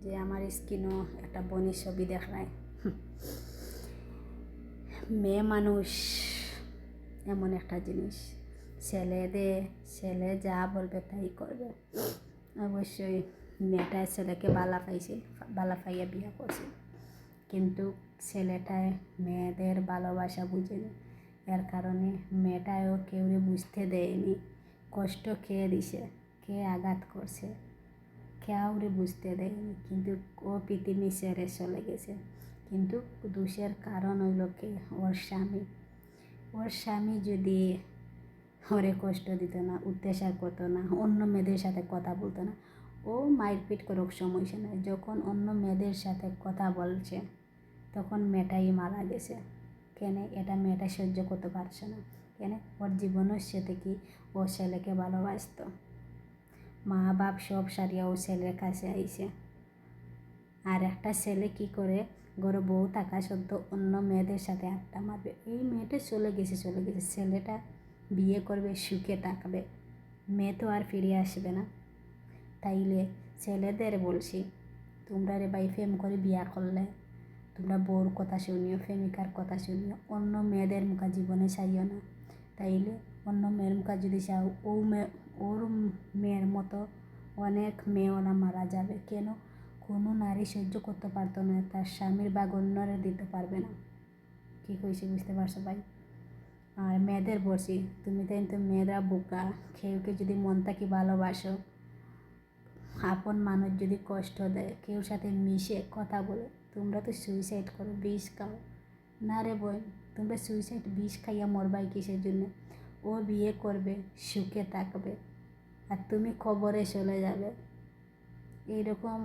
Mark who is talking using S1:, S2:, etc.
S1: যে আমার স্কিনও একটা বনির ছবি দেখায়। মেয়ে মানুষ এমন একটা জিনিস, ছেলে যা বলবে তাই করবে। অবশ্যই মেয়েটায় ছেলেকে বালা পাইয়া বিয়ে করছে, কিন্তু ছেলেটায় মেয়েদের ভালোবাসা বুঝেনি। এর কারণে মেয়েটাও কেউরে বুঝতে দেয়নি কষ্ট খেয়ে দিছে, কে আঘাত করছে, কেউরে বুঝতে দেয়নি। কিন্তু ও পৃথিবী ছেড়ে চলে গেছে। কিন্তু দোষের কারণ হইল কে? ওর স্বামী যদি ওরে কষ্ট দিত না, অত্যাচার করতো না, অন্য মেয়েদের সাথে কথা বলতো না, ও মারপিট করুক সমস্যা নেই। যখন অন্য মেয়েদের সাথে কথা বলছে তখন মেয়েটাই মারা গেছে। কেন? এটা মেয়েটা সহ্য করতে পারছে না। কেন? ওর জীবনের সাথে কি ও ছেলেকে ভালোবাসত, মা বাপ সব সারিয়া ও ছেলের কাছে আইছে। আর একটা ছেলে কি করে, ঘরে বউ থাকা সত্ত্বেও অন্য মেয়েদের সাথে আড্ডা মারবে। এই মেয়েটা চলে গেছে, ছেলেটা বিয়ে করবে, সুখে থাকবে, মেয়ে তো আর ফিরে আসবে না। তাইলে ছেলেদের বলছি, তোমরা রে ভাই প্রেম করে বিয়া করলে তোমরা বউর কথা শুনিও, প্রেমিকার কথা শুনিও, অন্য মেয়েদের মুখা জীবনে চাইও না। তাইলে অন্য মেয়ের মুখা যদি চাও, ওর মেয়ের মতো অনেক মেয়েওনা মারা যাবে। কেন? কোনো নারী সহ্য করতে পারতো না, তার স্বামীর ভাগ অন্যরে দিতে পারবে না। কী কইছি বুঝতে পারছো ভাই? আর মেয়েদের বলছি, তুমি তাই তো মেয়েরা বোকা। কেউকে যদি মন থাকি ভালোবাসো, আপন মানুষ যদি কষ্ট দেয়, কেউর সাথে মিশে কথা বলে, তোমরা তো সুইসাইড করো, বিষ খাও না রে বোন। তোমরা সুইসাইড বিষ খাইয়া মরবাই কিসের জন্য? ও বিয়ে করবে, সুখে থাকবে, আর তুমি কবরে চলে যাবে। এইরকম